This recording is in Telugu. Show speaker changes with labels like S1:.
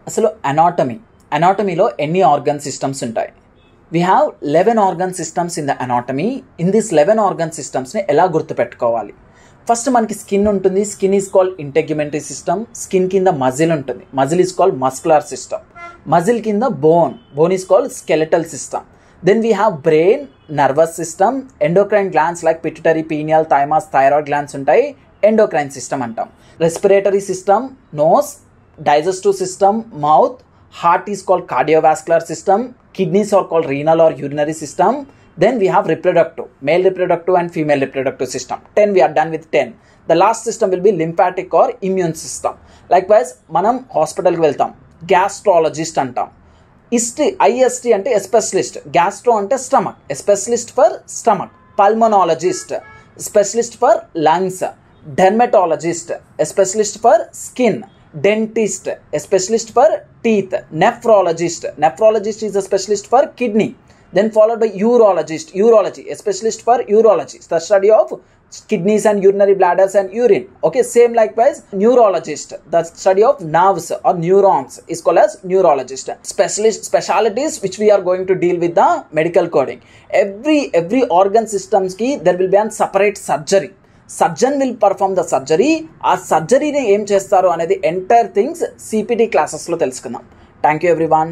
S1: అసలు అనాటమీలో ఎన్ని ఆర్గన్ సిస్టమ్స్ ఉంటాయి? We have 11 organ systems in the anatomy. In this 11 organ సిస్టమ్స్ని ఎలా గుర్తుపెట్టుకోవాలి? ఫస్ట్ మనకి స్కిన్ ఉంటుంది. Skin is called integumentary system. Skin కింద మజిల్ ఉంటుంది. Muscle is called muscular system. Muscle కింద bone is called skeletal system. Then we have brain, nervous system, endocrine glands like pituitary, pineal, thymus, thyroid glands ఉంటాయి. ఎండోక్రైన్ సిస్టమ్ అంటాం. Respiratory system, nose, digestive system, mouth. Heart is called cardiovascular system. Kidneys are called renal or urinary system. Then we have reproductive, male reproductive and female reproductive system. 10 we are done with 10. The last system will be lymphatic or immune system. Likewise మనం హాస్పిటల్కి వెళ్తాం, గ్యాస్ట్రాలజిస్ట్ అంటాం. IST అంటే స్పెషలిస్ట్, గ్యాస్ట్రో అంటే stomach, specialist for stomach. Pulmonologist, specialist for lungs. Dermatologist, specialist for skin. Dentist, a specialist for teeth. Nephrologist is a specialist for kidney. Then followed by urology, a specialist for urology, the study of kidneys and urinary bladders and urine. Okay, same likewise neurologist, the study of nerves or neurons is called as neurologist. Specialities which we are going to deal with the medical coding. Every organ systems ki there will be a separate surgery. Surgeon will perform the surgery. ఆ సర్జరీని ఏం చేస్తారు అనేది ఎంటైర్ థింగ్స్ CPT క్లాసెస్లో తెలుసుకుందాం. Thank you everyone.